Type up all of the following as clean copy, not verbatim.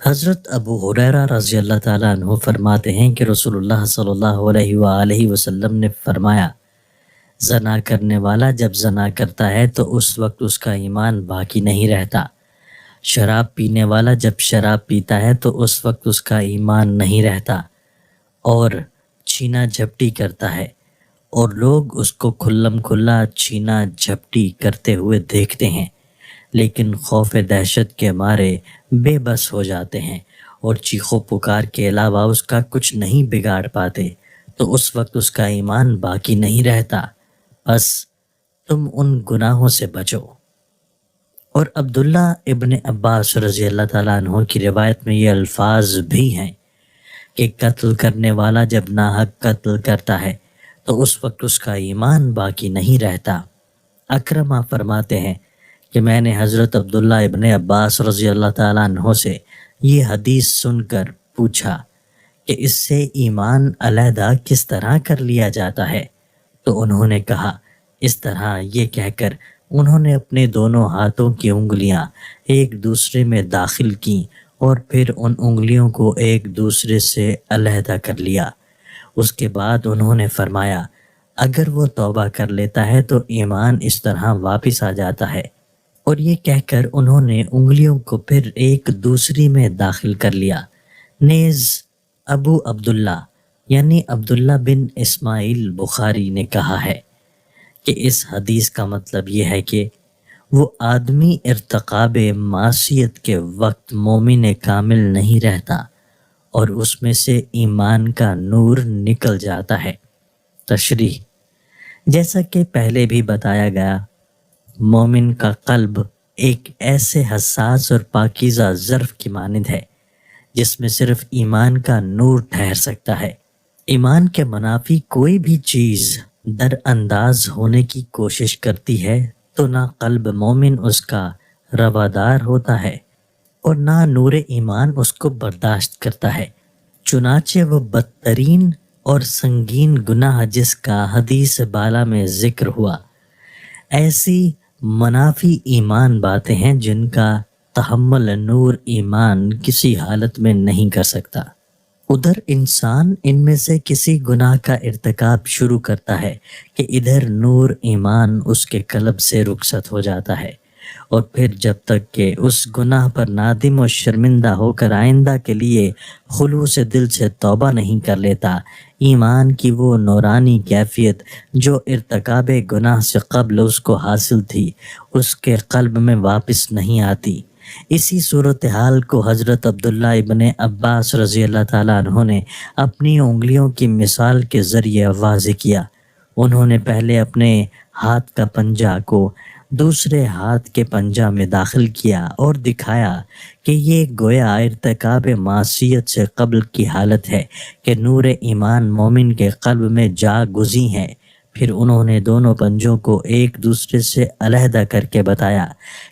حضرت ابو ہریرہ رضی اللہ تعالیٰ عنہ فرماتے ہیں کہ رسول اللہ صلی اللہ علیہ وآلہ وسلم نے فرمایا، زنا کرنے والا جب زنا کرتا ہے تو اس وقت اس کا ایمان باقی نہیں رہتا۔ شراب پینے والا جب شراب پیتا ہے تو اس وقت اس کا ایمان نہیں رہتا، اور چھینا جھپٹی کرتا ہے اور لوگ اس کو کھلم کھلا چھینا جھپٹی کرتے ہوئے دیکھتے ہیں، لیکن خوف دہشت کے مارے بے بس ہو جاتے ہیں اور چیخو پکار کے علاوہ اس کا کچھ نہیں بگاڑ پاتے، تو اس وقت اس کا ایمان باقی نہیں رہتا۔ بس تم ان گناہوں سے بچو۔ اور عبداللہ ابن عباس رضی اللہ تعالیٰ عنہ کی روایت میں یہ الفاظ بھی ہیں کہ قتل کرنے والا جب ناحق قتل کرتا ہے تو اس وقت اس کا ایمان باقی نہیں رہتا۔ اکرمہ فرماتے ہیں کہ میں نے حضرت عبداللہ ابن عباس رضی اللہ تعالیٰ عنہ سے یہ حدیث سن کر پوچھا کہ اس سے ایمان علیحدہ کس طرح کر لیا جاتا ہے؟ تو انہوں نے کہا، اس طرح یہ کہہ کر انہوں نے اپنے دونوں ہاتھوں کی انگلیاں ایک دوسرے میں داخل کیں اور پھر ان انگلیوں کو ایک دوسرے سے علیحدہ کر لیا۔ اس کے بعد انہوں نے فرمایا، اگر وہ توبہ کر لیتا ہے تو ایمان اس طرح واپس آ جاتا ہے، اور یہ کہہ کر انہوں نے انگلیوں کو پھر ایک دوسری میں داخل کر لیا۔ نیز ابو عبداللہ یعنی عبداللہ بن اسماعیل بخاری نے کہا ہے کہ اس حدیث کا مطلب یہ ہے کہ وہ آدمی ارتکاب معصیت کے وقت مومن کامل نہیں رہتا اور اس میں سے ایمان کا نور نکل جاتا ہے۔ تشریح: جیسا کہ پہلے بھی بتایا گیا، مومن کا قلب ایک ایسے حساس اور پاکیزہ ظرف کی مانند ہے جس میں صرف ایمان کا نور ٹھہر سکتا ہے۔ ایمان کے منافی کوئی بھی چیز در انداز ہونے کی کوشش کرتی ہے تو نہ قلب مومن اس کا روادار ہوتا ہے اور نہ نور ایمان اس کو برداشت کرتا ہے۔ چنانچہ وہ بدترین اور سنگین گناہ جس کا حدیث بالا میں ذکر ہوا، ایسی منافی ایمان باتیں ہیں جن کا تحمل نور ایمان کسی حالت میں نہیں کر سکتا۔ ادھر انسان ان میں سے کسی گناہ کا ارتکاب شروع کرتا ہے کہ ادھر نور ایمان اس کے قلب سے رخصت ہو جاتا ہے، اور پھر جب تک کہ اس گناہ پر نادم و شرمندہ ہو کر آئندہ کے لیے خلوص دل سے توبہ نہیں کر لیتا، ایمان کی وہ نورانی کیفیت جو ارتکاب گناہ سے قبل اس کو حاصل تھی اس کے قلب میں واپس نہیں آتی۔ اسی صورتحال کو حضرت عبداللہ ابن عباس رضی اللہ تعالیٰ عنہ نے اپنی انگلیوں کی مثال کے ذریعے واضح کیا۔ انہوں نے پہلے اپنے ہاتھ کا پنجہ کو دوسرے ہاتھ کے پنجہ میں داخل کیا اور دکھایا کہ یہ گویا ارتکاب معصیت سے قبل کی حالت ہے کہ نور ایمان مومن کے قلب میں جا گزی ہے۔ پھر انہوں نے دونوں پنجوں کو ایک دوسرے سے علیحدہ کر کے بتایا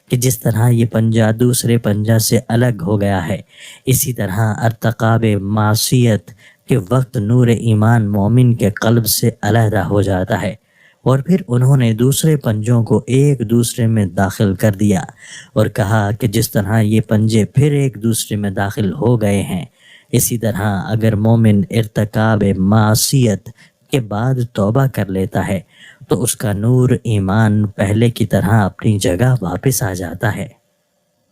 کہ جس طرح یہ پنجہ دوسرے پنجہ سے الگ ہو گیا ہے، اسی طرح ارتکاب معصیت کے وقت نور ایمان مومن کے قلب سے علیحدہ ہو جاتا ہے۔ اور پھر انہوں نے دوسرے پنجوں کو ایک دوسرے میں داخل کر دیا اور کہا کہ جس طرح یہ پنجے پھر ایک دوسرے میں داخل ہو گئے ہیں، اسی طرح اگر مومن ارتکاب معصیت کے بعد توبہ کر لیتا ہے تو اس کا نور ایمان پہلے کی طرح اپنی جگہ واپس آ جاتا ہے۔